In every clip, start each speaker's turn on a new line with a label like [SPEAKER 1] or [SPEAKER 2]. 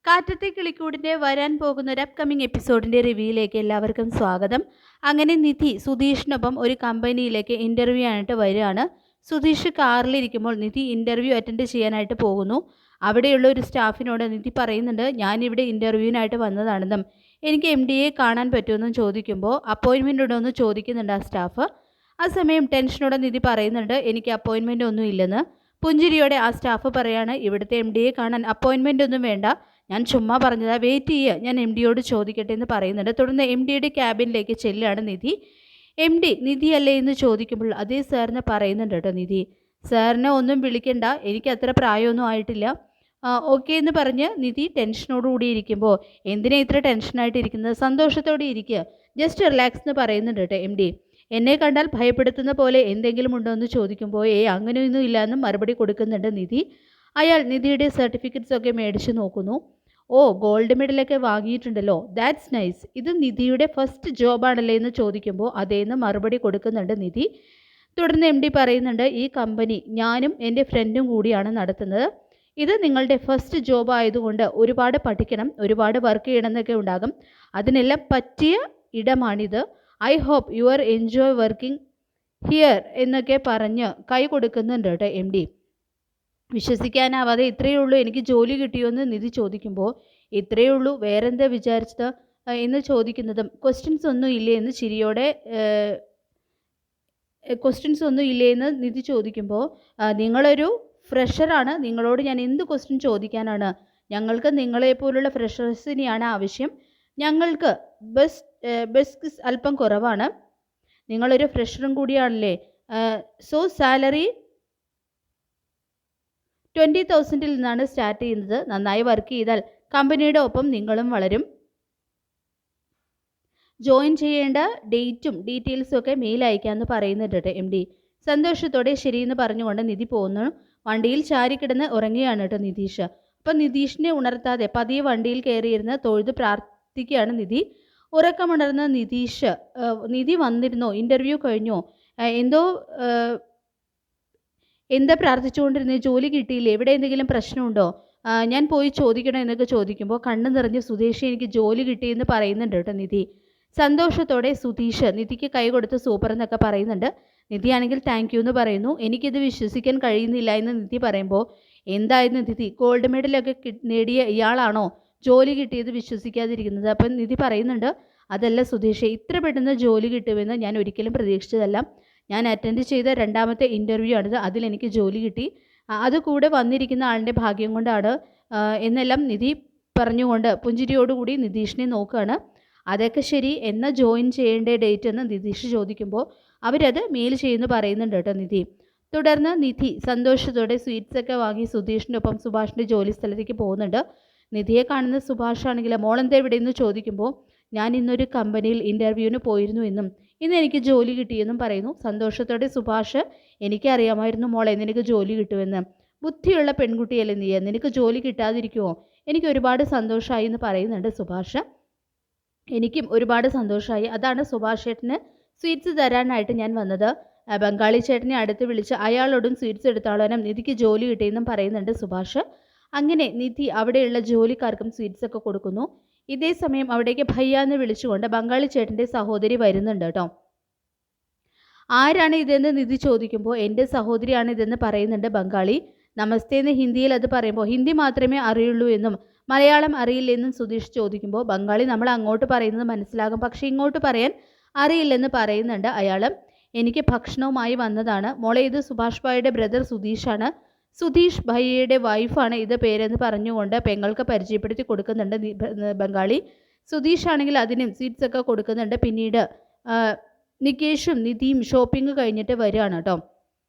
[SPEAKER 1] കാറ്റത്തെ കിളിക്കൂടിൻ്റെ വരാൻ പോകുന്ന ഒരു അപ്കമിങ് എപ്പിസോഡിൻ്റെ റിവ്യൂയിലേക്ക് എല്ലാവർക്കും സ്വാഗതം. അങ്ങനെ നിധി സുധീഷിനൊപ്പം ഒരു കമ്പനിയിലേക്ക് ഇൻ്റർവ്യൂ ആയിട്ട് വരികയാണ്. സുധീഷ് കാറിലിരിക്കുമ്പോൾ നിധി ഇൻ്റർവ്യൂ അറ്റൻഡ് ചെയ്യാനായിട്ട് പോകുന്നു. അവിടെയുള്ള ഒരു സ്റ്റാഫിനോട് നിധി പറയുന്നുണ്ട്, ഞാനിവിടെ ഇൻ്റർവ്യൂവിനായിട്ട് വന്നതാണെന്നും എനിക്ക് MD കാണാൻ പറ്റുമെന്നും ചോദിക്കുമ്പോൾ അപ്പോയിൻമെൻ്റ് ഉണ്ടോ എന്ന് ചോദിക്കുന്നുണ്ട് ആ സ്റ്റാഫ്. ആ സമയം ടെൻഷനോടെ നിധി പറയുന്നുണ്ട്, എനിക്ക് അപ്പോയിൻമെൻ്റ് ഒന്നും ഇല്ലെന്ന്. പുഞ്ചിരിയോടെ ആ സ്റ്റാഫ് പറയാണ്, ഇവിടുത്തെ MD കാണാൻ അപ്പോയിൻമെൻ്റ് ഒന്നും വേണ്ട, ഞാൻ ചുമ്മാ പറഞ്ഞതാ, വെയിറ്റ് ചെയ്യുക, ഞാൻ MD ചോദിക്കട്ടെ എന്ന് പറയുന്നുണ്ട്. തുടർന്ന് MD ക്യാബിനിലേക്ക് ചെല്ലുകയാണ് നിധി. MD നിധി അല്ലേ എന്ന് ചോദിക്കുമ്പോൾ അതേ സാറിന് പറയുന്നുണ്ട് കേട്ടോ നിധി. സാറിനെ ഒന്നും വിളിക്കണ്ട, എനിക്ക് അത്ര പ്രായമൊന്നും ആയിട്ടില്ല. ഓക്കെ എന്ന് പറഞ്ഞ് നിധി ടെൻഷനോടുകൂടി ഇരിക്കുമ്പോൾ എന്തിനാ ഇത്ര ടെൻഷനായിട്ട് ഇരിക്കുന്നത്, സന്തോഷത്തോടെ ഇരിക്കുക, ജസ്റ്റ് റിലാക്സ് എന്ന് പറയുന്നുണ്ട് കേട്ടോ MD. എന്നെ കണ്ടാൽ ഭയപ്പെടുത്തുന്ന പോലെ എന്തെങ്കിലും ഉണ്ടോ എന്ന് ചോദിക്കുമ്പോൾ അങ്ങനെയൊന്നും ഇല്ല എന്നും മറുപടി കൊടുക്കുന്നുണ്ട് നിധി. അയാൾ നിധിയുടെ സർട്ടിഫിക്കറ്റ്സ് ഒക്കെ മേടിച്ച് നോക്കുന്നു. ഓ, ഗോൾഡ് മെഡലൊക്കെ വാങ്ങിയിട്ടുണ്ടല്ലോ, ദാറ്റ്സ് നൈസ്. ഇത് നിധിയുടെ ഫസ്റ്റ് ജോബാണല്ലേ എന്ന് ചോദിക്കുമ്പോൾ അതേന്ന് മറുപടി കൊടുക്കുന്നുണ്ട് നിധി. തുടർന്ന് MD പറയുന്നുണ്ട്, ഈ കമ്പനി ഞാനും എൻ്റെ ഫ്രണ്ടും കൂടിയാണ് നടത്തുന്നത്. ഇത് നിങ്ങളുടെ ഫസ്റ്റ് ജോബ് ആയതുകൊണ്ട് ഒരുപാട് പഠിക്കണം, ഒരുപാട് വർക്ക് ചെയ്യണം എന്നൊക്കെ ഉണ്ടാകും. അതിനെല്ലാം പറ്റിയ ഇടമാണിത്. I hope you are enjoy working here എന്നൊക്കെ പറഞ്ഞ് കൈ കൊടുക്കുന്നുണ്ട് കേട്ടോ MD. വിശ്വസിക്കാനാവാതെ ഇത്രയേ ഉള്ളൂ, എനിക്ക് ജോലി കിട്ടിയോ എന്ന് നിധി ചോദിക്കുമ്പോൾ ഇത്രയേ ഉള്ളൂ, വേറെന്താ വിചാരിച്ചത് എന്ന് ചോദിക്കുന്നതും ക്വസ്റ്റ്യൻസ് ഒന്നും ഇല്ലേ എന്ന് ചിരിയോടെ ക്വസ്റ്റ്യൻസ് ഒന്നും ഇല്ലേ എന്ന് നിധി ചോദിക്കുമ്പോൾ നിങ്ങളൊരു ഫ്രഷറാണ്, നിങ്ങളോട് ഞാൻ എന്ത് ക്വസ്റ്റ്യൻ ചോദിക്കാനാണ്, ഞങ്ങൾക്ക് നിങ്ങളെപ്പോലുള്ള ഫ്രഷേഴ്സിനെയാണ് ആവശ്യം, ഞങ്ങൾക്ക് ബസ് അല്പം കുറവാണ്, നിങ്ങളൊരു ഫ്രഷറും കൂടിയാണല്ലേ, സോ സാലറി 20,000 നിന്നാണ് സ്റ്റാർട്ട് ചെയ്യുന്നത്. നന്നായി വർക്ക് ചെയ്താൽ കമ്പനിയുടെ ഒപ്പം നിങ്ങളും വളരും. ജോയിൻ ചെയ്യേണ്ട ഡേറ്റും ഡീറ്റെയിൽസും ഒക്കെ മെയിൽ അയക്കാമെന്ന് പറയുന്നുണ്ട് കേട്ടോ MD. സന്തോഷത്തോടെ ശരിയെന്ന് പറഞ്ഞുകൊണ്ട് നിധി പോകുന്നു. വണ്ടിയിൽ ചാരിക്കിടന്ന് ഉറങ്ങുകയാണ് കേട്ടോ നിതീഷ്. അപ്പം നിതീഷിനെ ഉണർത്താതെ പതിയെ വണ്ടിയിൽ കയറിയിരുന്ന് തൊഴുത് പ്രാർത്ഥിക്കുകയാണ് നിധി. ഉറക്കമുണർന്ന നിതീഷ്, നിധി വന്നിരുന്നോ, ഇൻ്റർവ്യൂ കഴിഞ്ഞോ, എന്താ പ്രാർത്ഥിച്ചുകൊണ്ടിരുന്നത്, ജോലി കിട്ടിയില്ലേ, എവിടെ എന്തെങ്കിലും പ്രശ്നമുണ്ടോ, ഞാൻ പോയി ചോദിക്കണോ എന്നൊക്കെ ചോദിക്കുമ്പോൾ കണ്ണു നിറഞ്ഞ് സുധീഷ് എനിക്ക് ജോലി കിട്ടിയെന്ന് പറയുന്നുണ്ട് കേട്ടോ നിധി. സന്തോഷത്തോടെ സുധീഷ് നിധിക്ക് കൈ കൊടുത്ത് സൂപ്പർ എന്നൊക്കെ പറയുന്നുണ്ട്. നിധിയാണെങ്കിൽ താങ്ക് യു എന്ന് പറയുന്നു. എനിക്കിത് വിശ്വസിക്കാൻ കഴിയുന്നില്ല എന്ന് നിധി പറയുമ്പോൾ എന്തായിരുന്നു നിധി, ഗോൾഡ് മെഡലൊക്കെ നേടിയ ഇയാളാണോ ജോലി കിട്ടിയത് വിശ്വസിക്കാതിരിക്കുന്നത്? അപ്പം നിധി പറയുന്നുണ്ട്, അതല്ല സുധീഷ്, ഇത്ര പെട്ടെന്ന് ജോലി കിട്ടുമെന്ന് ഞാൻ ഒരിക്കലും പ്രതീക്ഷിച്ചതല്ല. ഞാൻ അറ്റൻഡ് ചെയ്ത രണ്ടാമത്തെ ഇൻ്റർവ്യൂ ആണിത്, അതിലെനിക്ക് ജോലി കിട്ടി, അത് കൂടെ വന്നിരിക്കുന്ന ആളിൻ്റെ ഭാഗ്യം കൊണ്ടാണ് എന്നെല്ലാം നിധി പറഞ്ഞുകൊണ്ട് പുഞ്ചിരിയോടുകൂടി നിതീഷിനെ നോക്കുകയാണ്. അതൊക്കെ ശരി, എന്നാൽ ജോയിൻ ചെയ്യേണ്ട ഡേറ്റ് എന്ന് നിതീഷ് ചോദിക്കുമ്പോൾ അവരത് മെയിൽ ചെയ്യുന്നു പറയുന്നുണ്ട് കേട്ടോ നിധി. തുടർന്ന് നിധി സന്തോഷത്തോടെ സ്വീറ്റ്സൊക്കെ വാങ്ങി സുധീഷിനൊപ്പം സുഭാഷിൻ്റെ ജോലി സ്ഥലത്തേക്ക് പോകുന്നുണ്ട്. നിധിയെ കാണുന്ന സുഭാഷ് ആണെങ്കിൽ മോളെന്താ ഇവിടെ എന്ന് ചോദിക്കുമ്പോൾ ഞാൻ ഇന്നൊരു കമ്പനിയിൽ ഇൻ്റർവ്യൂവിന് പോയിരുന്നു എന്നും ഇന്ന് എനിക്ക് ജോലി കിട്ടിയെന്നും പറയുന്നു. സന്തോഷത്തോടെ സുഭാഷ്, എനിക്കറിയാമായിരുന്നു മോളെ നിനക്ക് ജോലി കിട്ടുമെന്ന്, ബുദ്ധിയുള്ള പെൺകുട്ടിയല്ലേ നീ, നിനക്ക് ജോലി കിട്ടാതിരിക്കുമോ, എനിക്ക് ഒരുപാട് സന്തോഷമായി എന്ന് പറയുന്നുണ്ട് സുഭാഷ്. എനിക്കും ഒരുപാട് സന്തോഷമായി, അതാണ് സുഭാഷ് ചേട്ടന് സ്വീറ്റ്സ് തരാനായിട്ട് ഞാൻ വന്നത്. ബംഗാളി ചേട്ടനെ അടുത്ത് വിളിച്ച് അയാളോടും സ്വീറ്റ്സ് എടുത്താളാനും നിധിക്ക് ജോലി കിട്ടിയെന്നും പറയുന്നുണ്ട് സുഭാഷ്. അങ്ങനെ നിധി അവിടെയുള്ള ജോലിക്കാർക്കും സ്വീറ്റ്സ് ഒക്കെ കൊടുക്കുന്നു. ഇതേ സമയം അവിടേക്ക് ഭയ്യ എന്ന് വിളിച്ചുകൊണ്ട് ബംഗാളി ചേട്ടൻ്റെ സഹോദരി വരുന്നുണ്ട് കേട്ടോ. ആരാണ് ഇതെന്ന് നിധി ചോദിക്കുമ്പോൾ എൻ്റെ സഹോദരിയാണ് ഇതെന്ന് പറയുന്നുണ്ട് ബംഗാളി. നമസ്തേ എന്ന് ഹിന്ദിയിൽ അത് പറയുമ്പോൾ ഹിന്ദി മാത്രമേ അറിയുള്ളൂ എന്നും മലയാളം അറിയില്ലെന്നും സുധീഷ് ചോദിക്കുമ്പോൾ ബംഗാളി നമ്മൾ അങ്ങോട്ട് പറയുന്നത് മനസ്സിലാകും, പക്ഷേ ഇങ്ങോട്ട് പറയാൻ അറിയില്ലെന്ന് പറയുന്നുണ്ട് അയാൾ. എനിക്ക് ഭക്ഷണവുമായി വന്നതാണ് മോളെ, ഇത് സുഭാഷ് ഭായിയുടെ ബ്രദർ സുധീഷാണ്, സുധീഷ് ഭയ്യയുടെ വൈഫാണ് ഇത് പേരെന്ന് പറഞ്ഞുകൊണ്ട് പെങ്ങൾക്ക് പരിചയപ്പെടുത്തി കൊടുക്കുന്നുണ്ട് ബംഗാളി. സുധീഷ് ആണെങ്കിൽ അതിനും സ്വീറ്റ്സ് ഒക്കെ കൊടുക്കുന്നുണ്ട്. പിന്നീട് നികേഷും നിധിയും ഷോപ്പിംഗ് കഴിഞ്ഞിട്ട് വരികയാണ് കേട്ടോ.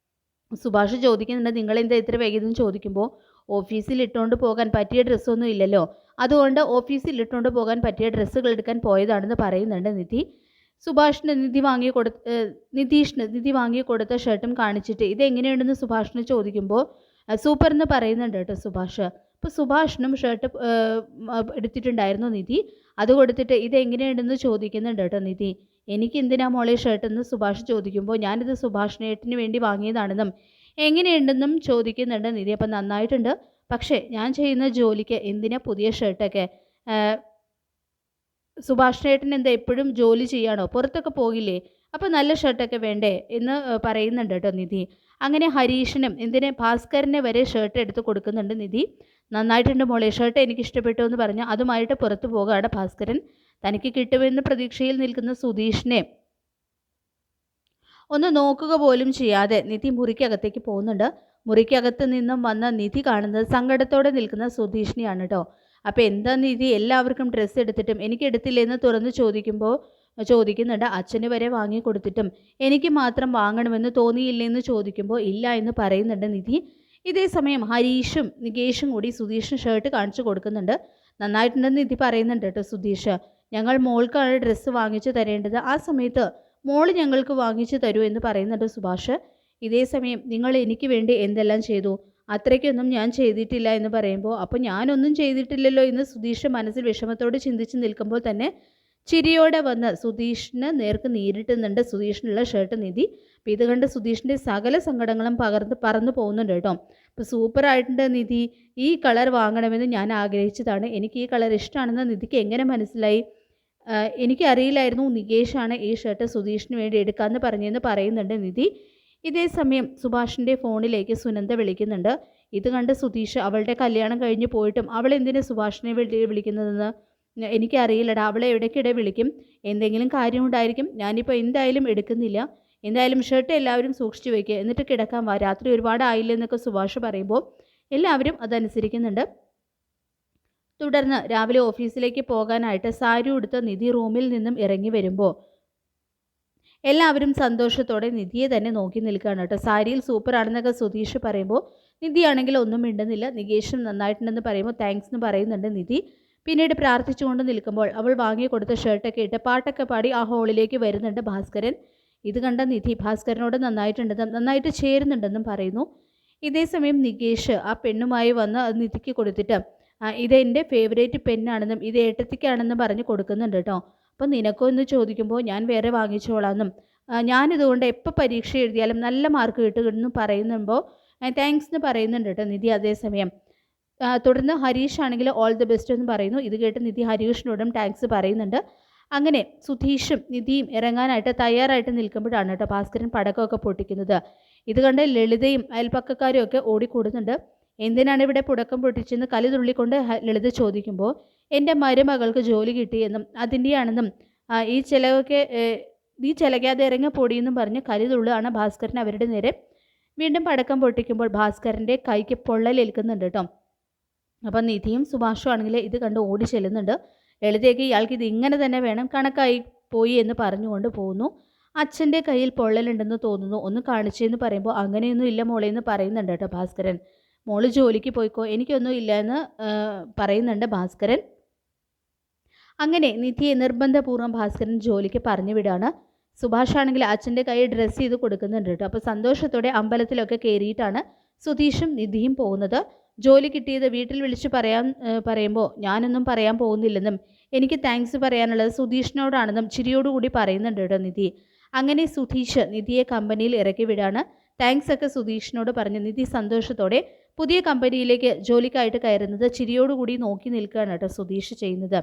[SPEAKER 1] സുഭാഷ് ചോദിക്കുന്നുണ്ട്, നിങ്ങളെന്താ ഇത്ര വൈകിയെന്ന് ചോദിക്കുമ്പോൾ ഓഫീസിൽ ഇട്ടുകൊണ്ട് പോകാൻ പറ്റിയ ഡ്രസ്സൊന്നും ഇല്ലല്ലോ, അതുകൊണ്ട് ഓഫീസിൽ ഇട്ടുകൊണ്ട് പോകാൻ പറ്റിയ ഡ്രസ്സുകൾ എടുക്കാൻ പോയതാണെന്ന് പറയുന്നുണ്ട് നിധി. സുഭാഷിന് നിതീഷിന് നിധി വാങ്ങി കൊടുത്ത ഷർട്ടും കാണിച്ചിട്ട് ഇതെങ്ങനെയുണ്ടെന്ന് സുഭാഷിന് ചോദിക്കുമ്പോൾ സൂപ്പർ എന്ന് പറയുന്നുണ്ട് കേട്ടോ സുഭാഷ്. അപ്പോൾ സുഭാഷിനും ഷർട്ട് എടുത്തിട്ടുണ്ടായിരുന്നു നിധി, അത് കൊടുത്തിട്ട് ഇതെങ്ങനെയുണ്ടെന്ന് ചോദിക്കുന്നുണ്ട് കേട്ടോ നിധി. എനിക്ക് എന്തിനാ മോളെ ഷർട്ടെന്ന് സുഭാഷ് ചോദിക്കുമ്പോൾ ഞാനിത് സുഭാഷിനേട്ടന് വേണ്ടി വാങ്ങിയതാണെന്നും എങ്ങനെയുണ്ടെന്നും ചോദിക്കുന്നുണ്ട് നിധി. അപ്പം നന്നായിട്ടുണ്ട്, പക്ഷേ ഞാൻ ചെയ്യുന്ന ജോലിക്ക് എന്തിനാ പുതിയ ഷർട്ടൊക്കെ? സുഭാഷ് ചേട്ടൻ എന്താ എപ്പോഴും ജോലി ചെയ്യാണോ? പുറത്തൊക്കെ പോകില്ലേ? അപ്പോൾ നല്ല ഷർട്ടൊക്കെ വേണ്ടേ എന്ന് പറയുന്നുണ്ട് കേട്ടോ നിധി. അങ്ങനെ ഹരീഷിനും എന്തിന് ഭാസ്കരനെ വരെ ഷർട്ട് എടുത്ത് കൊടുക്കുന്നുണ്ട് നിധി. നന്നായിട്ടുണ്ട് മോളെ, ഷർട്ട് എനിക്ക് ഇഷ്ടപ്പെട്ടു എന്ന് പറഞ്ഞ് അതുമായിട്ട് പുറത്തു പോകുകയാണ് ഭാസ്കരൻ. തനിക്ക് കിട്ടുമെന്ന പ്രതീക്ഷയിൽ നിൽക്കുന്ന സുധീഷിനെ ഒന്ന് നോക്കുക പോലും ചെയ്യാതെ നിധി മുറിക്കകത്തേക്ക് പോകുന്നുണ്ട്. മുറിക്കകത്ത് നിന്നും വന്ന നിധി കാണുന്നത് സങ്കടത്തോടെ നിൽക്കുന്ന സുധീഷിനെയാണ് കേട്ടോ. അപ്പോൾ എന്താ നിധി, എല്ലാവർക്കും ഡ്രസ്സ് എടുത്തിട്ടും എനിക്ക് എടുത്തില്ലെന്ന് തുറന്ന് ചോദിക്കുന്നുണ്ട്. അച്ഛന് വരെ വാങ്ങി കൊടുത്തിട്ടും എനിക്ക് മാത്രം വാങ്ങണമെന്ന് തോന്നിയില്ലെന്ന് ചോദിക്കുമ്പോൾ ഇല്ല എന്ന് പറയുന്നുണ്ട് നിധി. ഇതേ സമയം ഹരീഷും നികേഷും കൂടി സുധീഷിന് ഷർട്ട് കാണിച്ചു കൊടുക്കുന്നുണ്ട്. നന്നായിട്ടുണ്ടെന്ന് നിധി പറയുന്നുണ്ട് കേട്ടോ സുധീഷ്. ഞങ്ങൾ മോൾക്കാണ് ഡ്രസ്സ് വാങ്ങിച്ചു തരേണ്ടത്, ആ സമയത്ത് മോള് ഞങ്ങൾക്ക് വാങ്ങിച്ചു തരൂ എന്ന് പറയുന്നുണ്ട് സുഭാഷ്. ഇതേ സമയം നിങ്ങൾ എനിക്ക് വേണ്ടി എന്തെല്ലാം ചെയ്തു? അത്രയ്ക്കൊന്നും ഞാൻ ചെയ്തിട്ടില്ല എന്ന് പറയുമ്പോൾ അപ്പോൾ ഞാനൊന്നും ചെയ്തിട്ടില്ലല്ലോ എന്ന് സുധീഷ് മനസ്സിൽ വിഷമത്തോട് ചിന്തിച്ച് നിൽക്കുമ്പോൾ തന്നെ ചിരിയോടെ വന്ന് സുധീഷിന് നേർക്ക് നേരിട്ടുന്നുണ്ട് സുധീഷിനുള്ള ഷർട്ട് നിധി. അപ്പോൾ ഇത് കണ്ട് സുധീഷിൻ്റെ സകല സങ്കടങ്ങളും പറന്നു പോകുന്നുണ്ട് കേട്ടോ. അപ്പോൾ സൂപ്പറായിട്ടുണ്ട് നിധി, ഈ കളർ വാങ്ങണമെന്ന് ഞാൻ ആഗ്രഹിച്ചതാണ്, എനിക്ക് ഈ കളർ ഇഷ്ടമാണെന്ന് നിധിക്ക് എങ്ങനെ മനസ്സിലായി? എനിക്കറിയില്ലായിരുന്നു നികേഷാണ് ഈ ഷർട്ട് സുധീഷിന് വേണ്ടി എടുക്കാമെന്ന് പറഞ്ഞതെന്ന് പറയുന്നുണ്ട് നിധി. ഇതേ സമയം സുഭാഷിൻ്റെ ഫോണിലേക്ക് സുനന്ദ വിളിക്കുന്നുണ്ട്. ഇത് കണ്ട് സുധീഷ് അവളുടെ കല്യാണം കഴിഞ്ഞ് പോയിട്ടും അവൾ എന്തിനാ സുഭാഷിനെ വിളിക്കുന്നതെന്ന് എനിക്കറിയില്ലടാ, അവളെ ഇടയ്ക്കിടെ വിളിക്കും, എന്തെങ്കിലും കാര്യമുണ്ടായിരിക്കും. ഞാനിപ്പോൾ എന്തായാലും എടുക്കുന്നില്ല, എന്തായാലും ഷർട്ട് എല്ലാവരും സൂക്ഷിച്ചു വയ്ക്കുക, എന്നിട്ട് കിടക്കാൻ വാ, രാത്രി ഒരുപാട് ആയില്ലെന്നൊക്കെ സുഭാഷ് പറയുമ്പോൾ എല്ലാവരും അതനുസരിക്കുന്നുണ്ട്. തുടർന്ന് രാവിലെ ഓഫീസിലേക്ക് പോകാനായിട്ട് സാരി ഉടുത്ത നിധി റൂമിൽ നിന്നും ഇറങ്ങി വരുമ്പോൾ എല്ലാവരും സന്തോഷത്തോടെ നിധിയെ തന്നെ നോക്കി നിൽക്കുകയാണ് കേട്ടോ. സാരിയിൽ സൂപ്പറാണെന്നൊക്കെ സുധീഷ് പറയുമ്പോൾ നിധിയാണെങ്കിൽ ഒന്നും മിണ്ടുന്നില്ല. നികേഷും നന്നായിട്ടുണ്ടെന്ന് പറയുമ്പോൾ താങ്ക്സ് എന്ന് പറയുന്നുണ്ട് നിധി. പിന്നീട് പ്രാർത്ഥിച്ചുകൊണ്ട് നിൽക്കുമ്പോൾ അവൾ വാങ്ങിക്കൊടുത്ത ഷർട്ടൊക്കെ ഇട്ട് പാട്ടൊക്കെ പാടി ആ ഹോളിലേക്ക് വരുന്നുണ്ട് ഭാസ്കരൻ. ഇത് കണ്ട നിധി ഭാസ്കരനോട് നന്നായിട്ട് ചേരുന്നുണ്ടെന്നും പറയുന്നു. ഇതേ സമയം നികേഷ് ആ പെണ്ണുമായി വന്ന് അത് നിധിക്ക് കൊടുത്തിട്ട് ഇതെൻ്റെ ഫേവറേറ്റ് പെന്നാണെന്നും ഇത് ഏട്ടത്തിക്കാണെന്നും പറഞ്ഞ് കൊടുക്കുന്നുണ്ട് കേട്ടോ. അപ്പം നിനക്കോ എന്ന് ചോദിക്കുമ്പോൾ ഞാൻ വേറെ വാങ്ങിച്ചോളാമെന്നും ഞാനിതുകൊണ്ട് എപ്പോൾ പരീക്ഷ എഴുതിയാലും നല്ല മാർക്ക് കിട്ടുമെന്നും പറയുമ്പോൾ താങ്ക്സ് എന്ന് പറയുന്നുണ്ട് കേട്ടോ നിധി. അതേസമയം തുടർന്ന് ഹരീഷ് ആണെങ്കിൽ ഓൾ ദി ബെസ്റ്റ് എന്ന് പറയുന്നു. ഇത് കേട്ട് നിധി ഹരീഷിനോടും താങ്ക്സ് പറയുന്നുണ്ട്. അങ്ങനെ സുധീഷും നിധിയും ഇറങ്ങാനായിട്ട് തയ്യാറായിട്ട് നിൽക്കുമ്പോഴാണ് കേട്ടോ ഭാസ്കരൻ പടക്കമൊക്കെ പൊട്ടിക്കുന്നത്. ഇത് കണ്ട് ലളിതയും അയൽപ്പക്കക്കാരും ഒക്കെ ഓടിക്കൂടുന്നുണ്ട്. എന്തിനാണ് ഇവിടെ പുടക്കം പൊട്ടിച്ചെന്ന് കലി തുള്ളിക്കൊണ്ട് ലളിത ചോദിക്കുമ്പോൾ എൻ്റെ മരുമകൾക്ക് ജോലി കിട്ടിയെന്നും അതിൻ്റെയാണെന്നും ഈ ചിലക്കാതെ ഇറങ്ങപ്പൊടിയെന്നും പറഞ്ഞ് കലി തുള്ളുകയാണ് ഭാസ്കരൻ അവരുടെ നേരെ. വീണ്ടും പടക്കം പൊട്ടിക്കുമ്പോൾ ഭാസ്കരൻ്റെ കൈക്ക് പൊള്ളലേൽക്കുന്നുണ്ട് കേട്ടോ. അപ്പം നിധിയും സുഭാഷും ആണെങ്കിൽ ഇത് കണ്ട് ഓടി ചെല്ലുന്നുണ്ട്. ലളിതയ്ക്ക് ഇയാൾക്ക് ഇത് ഇങ്ങനെ തന്നെ വേണം, കണക്കായി പോയി എന്ന് പറഞ്ഞുകൊണ്ട് പോകുന്നു. അച്ഛൻ്റെ കയ്യിൽ പൊള്ളലുണ്ടെന്ന് തോന്നുന്നു, ഒന്ന് കാണിച്ചെന്ന് പറയുമ്പോൾ അങ്ങനെയൊന്നും ഇല്ല മോളെ എന്ന് പറയുന്നുണ്ട് കേട്ടോ ഭാസ്കരൻ. മോള് ജോലിക്ക് പോയിക്കോ, എനിക്കൊന്നും ഇല്ല എന്ന് പറയുന്നുണ്ട് ഭാസ്കരൻ. അങ്ങനെ നിധിയെ നിർബന്ധപൂർവ്വം ഭാസ്കരൻ ജോലിക്ക് പറഞ്ഞു വിടാണ്. സുഭാഷ് ആണെങ്കിൽ അച്ഛൻ്റെ കൈ ഡ്രസ്സ് ചെയ്ത് കൊടുക്കുന്നുണ്ട് കേട്ടോ. അപ്പോൾ സന്തോഷത്തോടെ അമ്പലത്തിലൊക്കെ കയറിയിട്ടാണ് സുധീഷും നിധിയും പോകുന്നത്. ജോലി കിട്ടിയത് വീട്ടിൽ വിളിച്ച് പറയുമ്പോൾ ഞാനൊന്നും പറയാൻ പോകുന്നില്ലെന്നും എനിക്ക് താങ്ക്സ് പറയാനുള്ളത് സുധീഷിനോടാണെന്നും ചിരിയോടുകൂടി പറയുന്നുണ്ട് കേട്ടോ നിധി. അങ്ങനെ സുധീഷ് നിധിയെ കമ്പനിയിൽ ഇറക്കി വിടാണ്. താങ്ക്സ് ഒക്കെ സുധീഷിനോട് പറഞ്ഞ് നിധി സന്തോഷത്തോടെ പുതിയ കമ്പനിയിലേക്ക് ജോലിക്കായിട്ട് കയറുന്നത് ചിരിയോടുകൂടി നോക്കി നിൽക്കുകയാണ് കേട്ടോ സുധീഷ് ചെയ്യുന്നത്.